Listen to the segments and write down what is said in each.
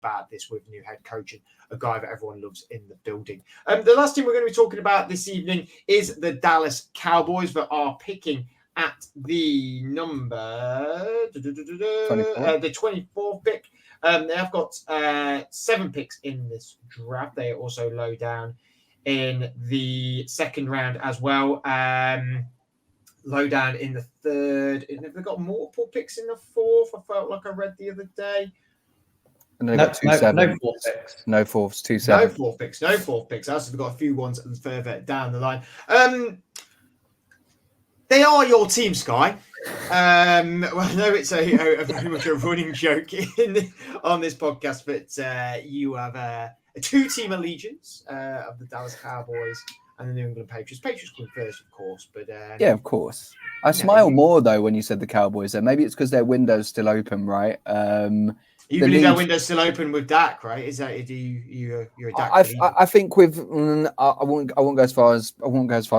bad this with new head coach and a guy that everyone loves in the building. The last team we're going to be talking about this evening is the Dallas Cowboys that are picking at the number 24. The 24th pick. They have got 7 picks in this draft. They are also low down in the second round as well. Low down in the third. Have they got multiple picks in the fourth? I felt like I read the other day. And they got 2-7. No fourth picks. No fourths, 2-7. No fourth picks. Also, we've got a few ones further down the line. They are your team, Sky. Well, I know it's a very much a running joke on this podcast, but you have a 2-team allegiance of the Dallas Cowboys and the New England Patriots. Patriots come first, of course, but yeah, of course. I smile more though when you said the Cowboys. There, maybe it's because their window's still open, right? You believe that window's still open with Dak, right? Is that you're a Dak? I think with I won't go as far as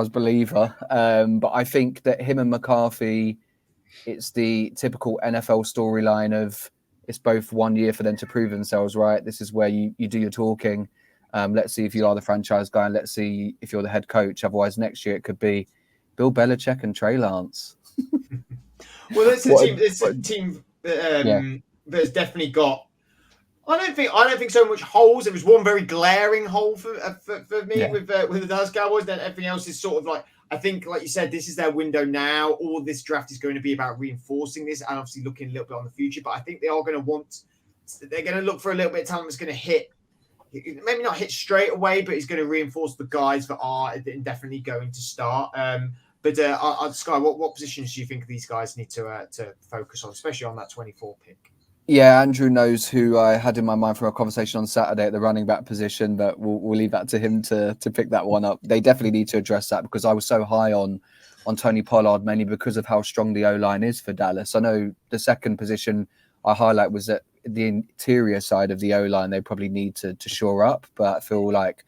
believer, but I think that him and McCarthy, it's the typical NFL storyline of it's both 1 year for them to prove themselves, right? This is where you do your talking. Let's see if you are the franchise guy, and let's see if you're the head coach. Otherwise, next year it could be Bill Belichick and Trey Lance. Well, it's a team that's definitely got. I don't think so much holes. There was one very glaring hole for me with the Dallas Cowboys. Then everything else is sort of like, I think, like you said, this is their window now. All this draft is going to be about reinforcing this and obviously looking a little bit on the future. But I think they are going to they're going to look for a little bit of talent that's going to hit. Maybe not hit straight away, but he's going to reinforce the guys that are definitely going to start. But Sky, what positions do you think these guys need to focus on, especially on that 24 pick? Yeah, Andrew knows who I had in my mind from a conversation on Saturday at the running back position, but we'll leave that to him to pick that one up. They definitely need to address that because I was so high on Tony Pollard, mainly because of how strong the O-line is for Dallas. I know the second position I highlight was that the interior side of the O-line, they probably need to shore up, but I feel like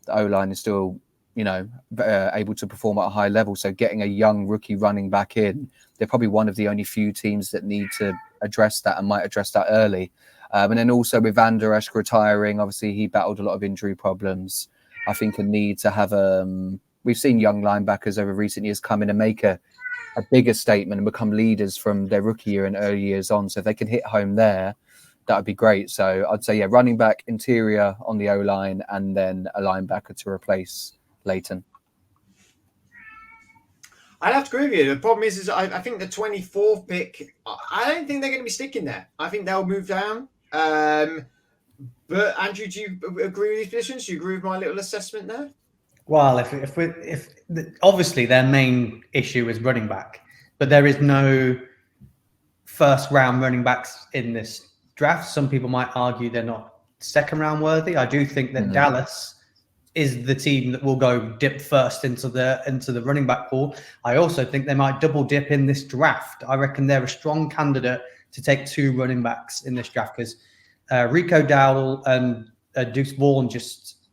the O-line is still, able to perform at a high level. So getting a young rookie running back in, they're probably one of the only few teams that need to address that and might address that early. And then also with Van Der Esch retiring, obviously he battled a lot of injury problems. I think a need to have we've seen young linebackers over recent years come in and make a bigger statement and become leaders from their rookie year and early years on. So if they can hit home there, that would be great. So I'd say, running back, interior on the O-line, and then a linebacker to replace Leighton. I'd have to agree with you. The problem is I think the 24th pick, I don't think they're going to be sticking there. I think they'll move down. But Andrew, do you agree with these positions? Do you agree with my little assessment there? Well, if obviously their main issue is running back, but there is no first round running backs in this draft. Some people might argue they're not second round worthy. I do think that Dallas is the team that will go dip first into the running back pool. I also think they might double dip in this draft. I reckon they're a strong candidate to take 2 running backs in this draft because Rico Dowdle and Deuce Vaughn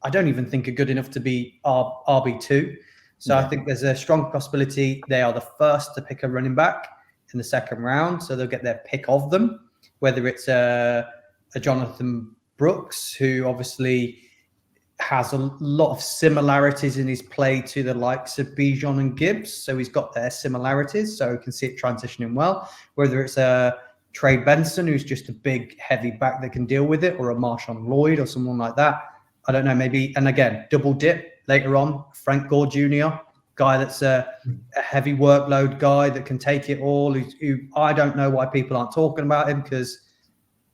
I don't even think are good enough to be RB2. So I think there's a strong possibility they are the first to pick a running back in the second round. So they'll get their pick of them, whether it's a Jonathan Brooks, who obviously has a lot of similarities in his play to the likes of Bijan and Gibbs. So he's got their similarities. So you can see it transitioning well. Whether it's a Trey Benson, who's just a big, heavy back that can deal with it, or a Marshawn Lloyd or someone like that. I don't know, maybe. And again, double dip later on. Frank Gore Jr., guy that's a heavy workload guy that can take it all. Who I don't know why people aren't talking about him because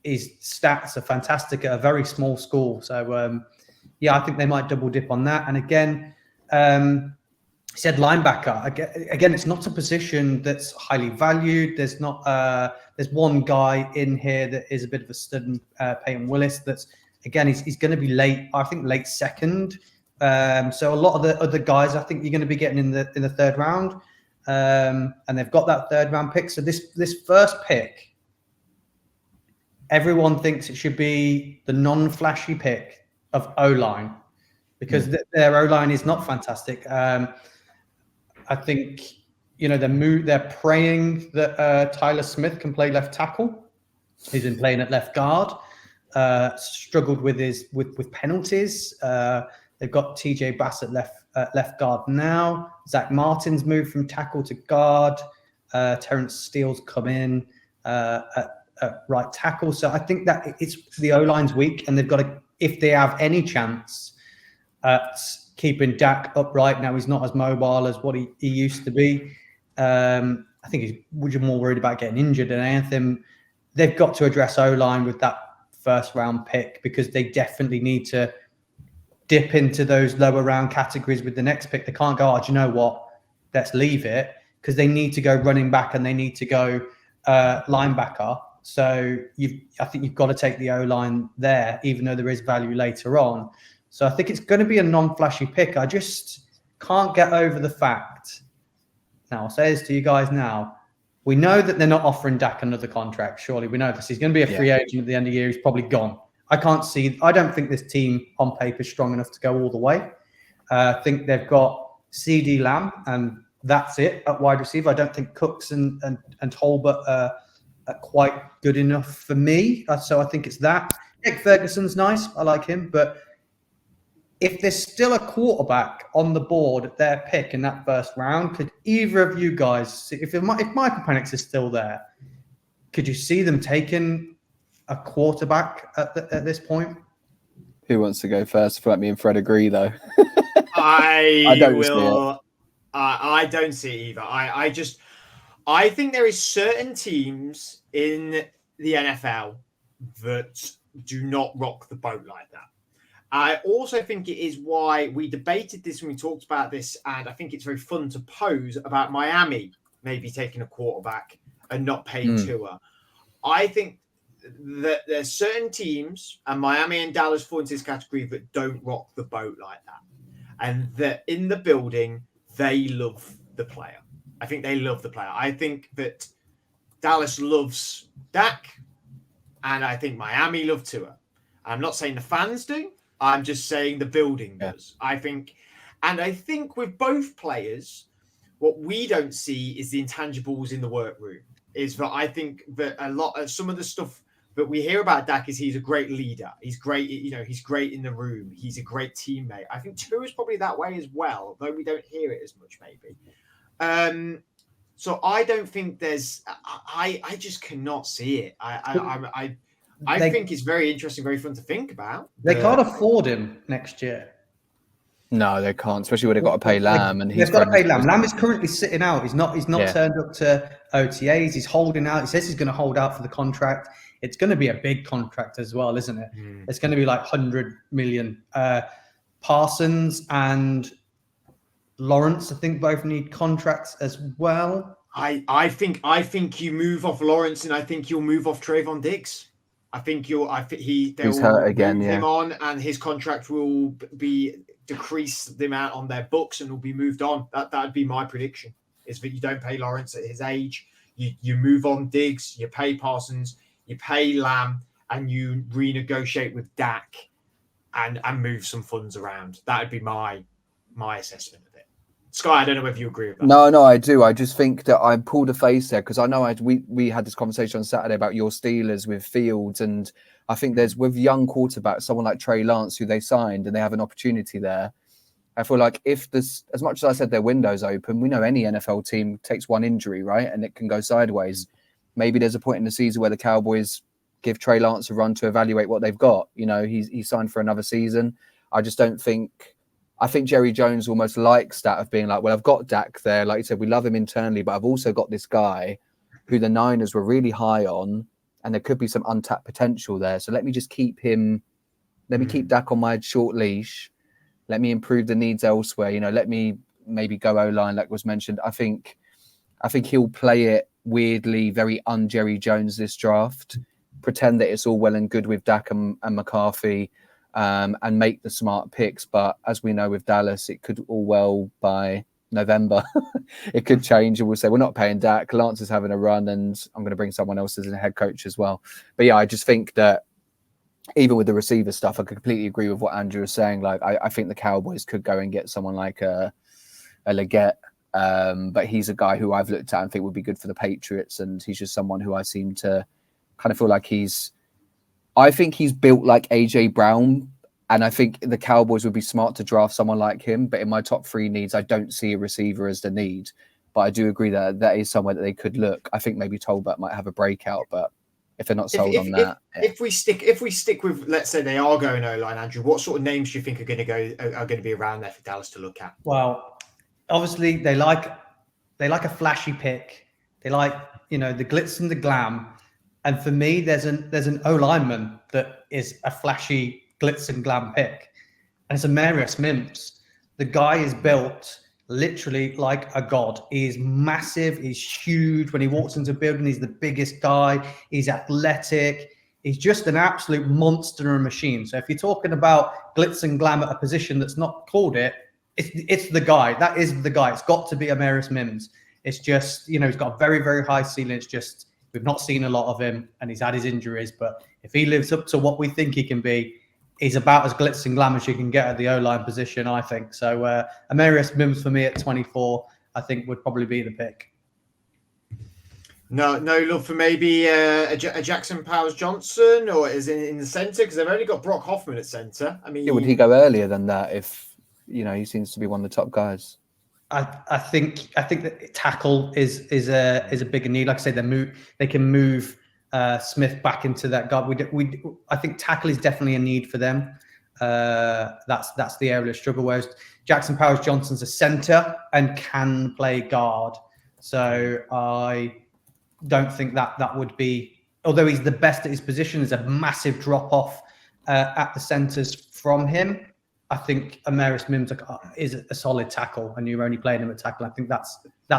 his stats are fantastic at a very small school. So, I think they might double dip on that. And again, he said linebacker. Again, it's not a position that's highly valued. There's not. There's one guy in here that is a bit of a stud, Peyton Willis. That's again, he's going to be late. I think late second. So a lot of the other guys, I think you're going to be getting in the third round, and they've got that third round pick. So this first pick, everyone thinks it should be the non-flashy pick of O-line because their O-line is not fantastic. I think they're praying that Tyler Smith can play left tackle. He's been playing at left guard. struggled with with penalties. They've got TJ Bass at left guard now. Zach Martin's moved from tackle to guard. Terrence Steele's come in at right tackle. So I think that it's the O-line's weak, and they've got to, if they have any chance at keeping Dak upright. Now he's not as mobile as what he used to be. I think he's more worried about getting injured than anything. They've got to address O-line with that first round pick, because they definitely need to dip into those lower round categories with the next pick. They can't go, oh, do you know what? Let's leave it, because they need to go running back and they need to go linebacker. So I think you've got to take the O-line there, even though there is value later on. So I think it's going to be a non-flashy pick. I just can't get over the fact. Now, I'll say this to you guys now. We know that they're not offering Dak another contract. Surely we know this. He's going to be a free agent at the end of the year. He's probably gone. I don't think this team on paper is strong enough to go all the way. I think they've got CeeDee Lamb, and that's it at wide receiver. I don't think Cooks and Tolbert are quite good enough for me. So I think it's that. Nick Ferguson's nice. I like him. But if there's still a quarterback on the board at their pick in that first round, could either of you guys, if Michael Penix is still there, could you see them taking a quarterback at this point? Who wants to go first? I feel like me and Fred agree, though. I don't see it either. I think there is certain teams in the NFL that do not rock the boat like that. I also think it is why we debated this when we talked about this, and I think it's very fun to pose about Miami maybe taking a quarterback and not paying Tua. I think that there's certain teams, and Miami and Dallas fall into this category, that don't rock the boat like that. And that in the building, they love the player. I think they love the player. I think that Dallas loves Dak, and I think Miami love Tua. I'm not saying the fans do. I'm just saying the building does. I think with both players, what we don't see is the intangibles in the workroom. Is that I think that some of the stuff that we hear about Dak is he's a great leader. He's great, he's great in the room. He's a great teammate. I think Tua is probably that way as well, though we don't hear it as much maybe. So I don't think there's. I just cannot see it. I think it's very interesting, very fun to think about. They can't afford him next year. No, they can't, especially when they've got to pay Lamb. And they've got to pay Lamb. Lamb is currently sitting out. He's not turned up to OTAs. He's holding out. He says he's going to hold out for the contract. It's going to be a big contract as well, isn't it? It's going to be like 100 million. Parsons and Lawrence, I think, both need contracts as well. I think you move off Lawrence, and I think you'll move off Trayvon Diggs. He's hurt again. Move him on, and his contract will be decrease the amount on their books, and will be moved on. That'd be my prediction. Is that you don't pay Lawrence at his age, you move on Diggs, you pay Parsons, you pay Lamb, and you renegotiate with Dak, and move some funds around. That'd be my assessment of it. Sky, I don't know whether you agree with that. No, I do. I just think that I pulled a face there because I know we had this conversation on Saturday about your Steelers with Fields, and I think there's with young quarterbacks, someone like Trey Lance, who they signed, and they have an opportunity there. I feel like if this, as much as I said their window's open, we know any NFL team takes one injury, right, and it can go sideways. Maybe there's a point in the season where the Cowboys give Trey Lance a run to evaluate what they've got. He's signed for another season. I just don't think. I think Jerry Jones almost likes that of being like, well, I've got Dak there. Like you said, we love him internally, but I've also got this guy who the Niners were really high on, and there could be some untapped potential there. So let me just keep him. Let me keep Dak on my short leash. Let me improve the needs elsewhere. Let me maybe go O-line, like was mentioned. I think he'll play it weirdly, very un-Jerry Jones this draft. Pretend that it's all well and good with Dak and McCarthy. And make the smart picks, but as we know with Dallas, it could all well by November. It could change, and we'll say we're not paying Dak. Lance is having a run, and I'm going to bring someone else as a head coach as well. But yeah, I just think that even with the receiver stuff, I completely agree with what Andrew was saying. Like, I think the Cowboys could go and get someone like a Leggett, but he's a guy who I've looked at and think would be good for the Patriots, and he's just someone who I seem to kind of feel like he's I think he's built like AJ Brown, and I think the Cowboys would be smart to draft someone like him. But in my top 3 needs, I don't see a receiver as the need. But I do agree that that is somewhere that they could look. I think maybe Tolbert might have a breakout, but if they're not sold on that, if we stick with, let's say they are going O-line, Andrew, what sort of names do you think are going to be around there for Dallas to look at? Well, obviously they like a flashy pick. They like, the glitz and the glam. And for me, there's an O-lineman that is a flashy glitz and glam pick, and it's Amarius Mims. The guy is built literally like a god. He is massive. He's huge. When he walks into a building, he's the biggest guy. He's athletic. He's just an absolute monster and machine. So if you're talking about glitz and glam at a position that's not called it's the guy. That is the guy. It's got to be Amarius Mims. It's just, he's got a very, very high ceiling. It's just, we've not seen a lot of him, and he's had his injuries. But if he lives up to what we think he can be, he's about as glitz and glam as you can get at the O-line position, I think. So Amarius Mims for me at 24, I think would probably be the pick. No love for maybe a Jackson Powers-Johnson, or is it in the centre? Because they've only got Brock Hoffman at centre. I mean, would he go earlier than that if, he seems to be one of the top guys? I think that tackle is a bigger need. Like I said, they can move Smith back into that guard. I think tackle is definitely a need for them. That's the area of struggle. Whereas Jackson Powers-Johnson's a centre and can play guard. So I don't think that would be, although he's the best at his position, there's a massive drop off at the centres from him. I think Amarius Mims is a solid tackle, and you're only playing him at tackle. I think that's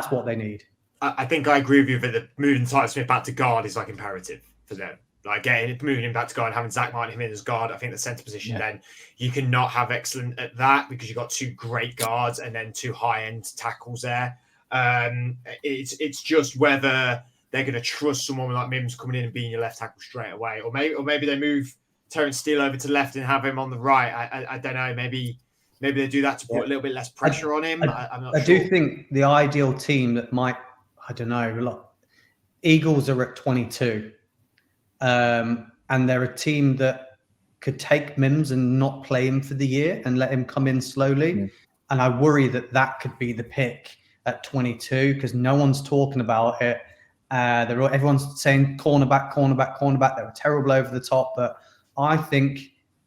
what they need. I think I agree with you that moving Tyler Smith back to guard is like imperative for them. Like moving him back to guard and having Zach Martin him in as guard, I think the centre position, then you cannot have excellent at that because you've got 2 great guards and then 2 high-end tackles there. It's just whether they're going to trust someone like Mims coming in and being your left tackle straight away, or maybe they move Terrence Steele over to left and have him on the right. I don't know. Maybe they do that to put a little bit less pressure on him. I'm not sure. I do think the ideal team that might, I don't know, look, Eagles are at 22. And they're a team that could take Mims and not play him for the year and let him come in slowly. Mm. And I worry that could be the pick at 22 because no one's talking about it. Everyone's saying cornerback. They were terrible over the top, but I think,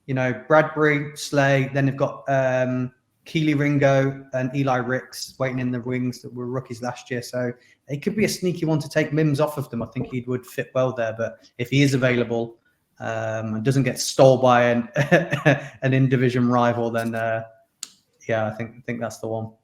Bradbury, Slay, then they've got Keely Ringo and Eli Ricks waiting in the wings that were rookies last year. So it could be a sneaky one to take Mims off of them. I think he would fit well there. But if he is available and doesn't get stole by an in-division rival, then I think that's the one.